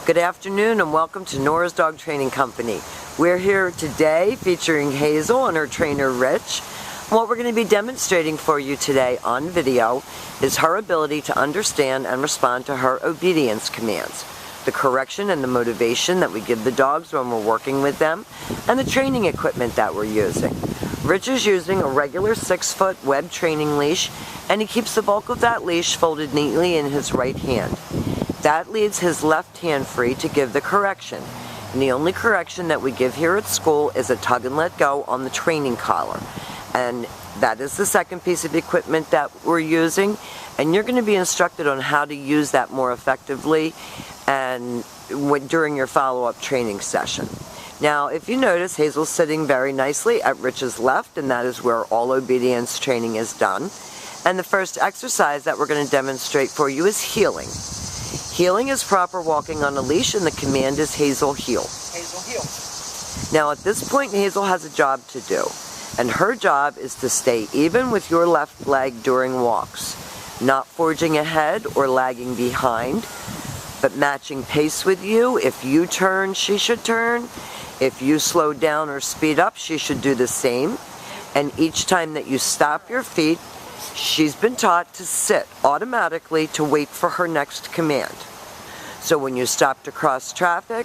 Good afternoon and welcome to Nora's Dog Training Company. We're here today featuring Hazel and her trainer Rich. What we're going to be demonstrating for you today on video is her ability to understand and respond to her obedience commands, the correction and the motivation that we give the dogs when we're working with them, and the training equipment that we're using. Rich is using a regular 6-foot web training leash, and he keeps the bulk of that leash folded neatly in his right hand. That leaves his left hand free to give the correction. And the only correction that we give here at school is a tug and let go on the training collar. And that is the second piece of equipment that we're using. And you're going to be instructed on how to use that more effectively and during your follow-up training session. Now, if you notice, Hazel's sitting very nicely at Rich's left, and that is where all obedience training is done. And the first exercise that we're going to demonstrate for you is heeling. Heeling is proper walking on a leash, and the command is Hazel heel. Hazel heel. Now at this point, Hazel has a job to do, and her job is to stay even with your left leg during walks, not forging ahead or lagging behind, but matching pace with you. If you turn, she should turn. If you slow down or speed up, she should do the same. And each time that you stop your feet, she's been taught to sit automatically to wait for her next command. So when you stop to cross traffic,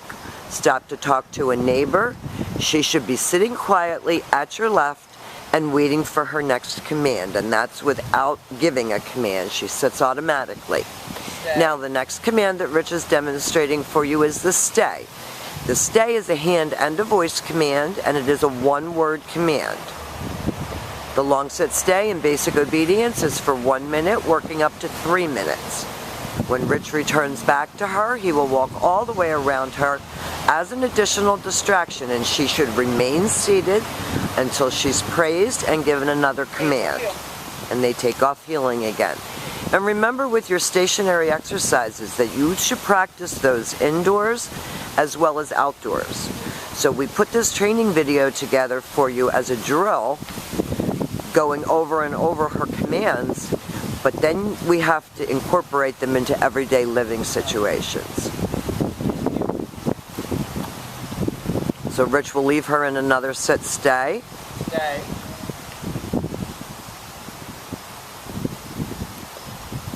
stop to talk to a neighbor, she should be sitting quietly at your left and waiting for her next command. And that's without giving a command. She sits automatically. Stay. Now the next command that Rich is demonstrating for you is the stay. The stay is a hand and a voice command, and it is a one-word command. The long sit stay in basic obedience is for 1 minute, working up to 3 minutes. When Rich returns back to her, he will walk all the way around her as an additional distraction, and she should remain seated until she's praised and given another command. And they take off heeling again. And remember with your stationary exercises that you should practice those indoors as well as outdoors. So we put this training video together for you as a drill, going over and over her commands, but then we have to incorporate them into everyday living situations. So Rich will leave her in another sit stay. Stay.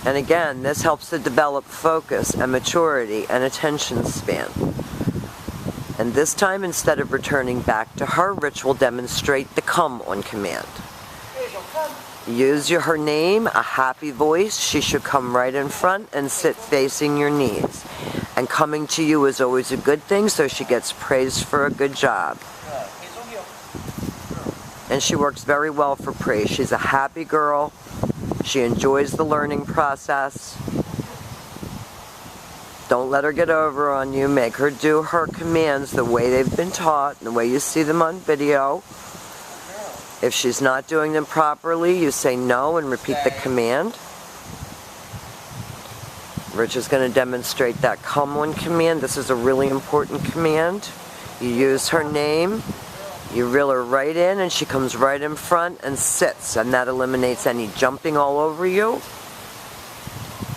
And again, this helps to develop focus and maturity and attention span. And this time, instead of returning back to her, Rich will demonstrate the come on command. Use her name, a happy voice. She should come right in front and sit facing your knees. And coming to you is always a good thing, so she gets praised for a good job. And she works very well for praise. She's a happy girl. She enjoys the learning process. Don't let her get over on you. Make her do her commands the way they've been taught, the way you see them on video. If she's not doing them properly, you say no and repeat the command. Rich is going to demonstrate that come on command. This is a really important command. You use her name, you reel her right in, and she comes right in front and sits, and that eliminates any jumping all over you.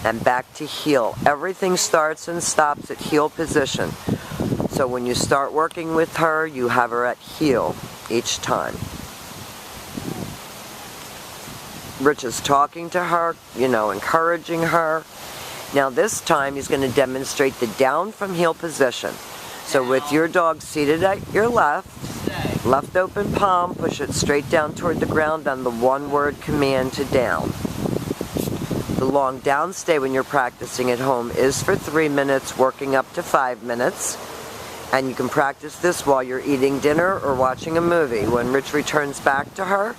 And back to heel. Everything starts and stops at heel position. So when you start working with her, you have her at heel each time. Rich is talking to her, encouraging her. Now this time he's going to demonstrate the down from heel position. So with your dog seated at your left open palm, push it straight down toward the ground on the one-word command to down. The long down stay when you're practicing at home is for 3 minutes, working up to 5 minutes. And you can practice this while you're eating dinner or watching a movie. When Rich returns back to her,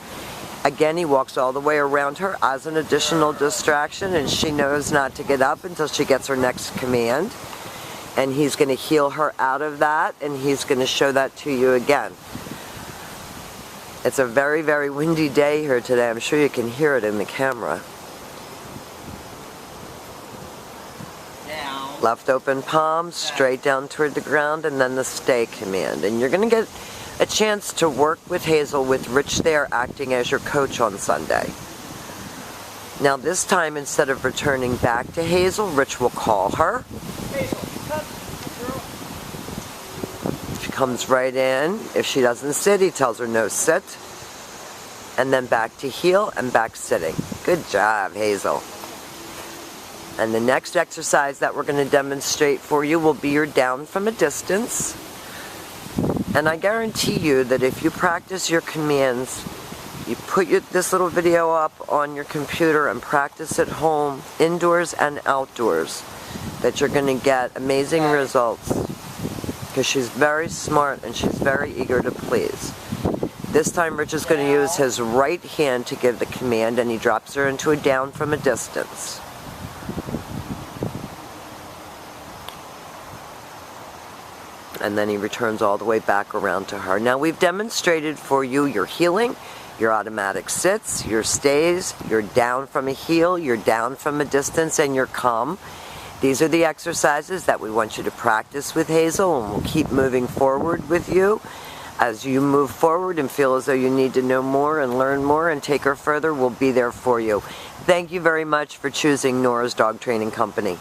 again, he walks all the way around her as an additional distraction, and she knows not to get up until she gets her next command. And he's going to heel her out of that, and he's going to show that to you again. It's a very, very windy day here today. I'm sure you can hear it in the camera. Down. Left open palm, straight down toward the ground, and then the stay command. And you're going to get a chance to work with Hazel with Rich there acting as your coach on Sunday. Now this time, instead of returning back to Hazel, Rich will call her. Hazel, come. comes right in. If she doesn't sit, he tells her no sit. And then back to heel and back sitting. Good job, Hazel. And the next exercise that we're going to demonstrate for you will be your down from a distance. And I guarantee you that if you practice your commands, you put this little video up on your computer and practice at home, indoors and outdoors, that you're going to get amazing results. Because she's very smart and she's very eager to please. This time Rich is going to use his right hand to give the command, and he drops her into a down from a distance. And then he returns all the way back around to her. Now we've demonstrated for you your heeling, your automatic sits, your stays, your down from a heel, your down from a distance, and your come. These are the exercises that we want you to practice with Hazel, and we'll keep moving forward with you. As you move forward and feel as though you need to know more and learn more and take her further, we'll be there for you. Thank you very much for choosing Nora's Dog Training Company.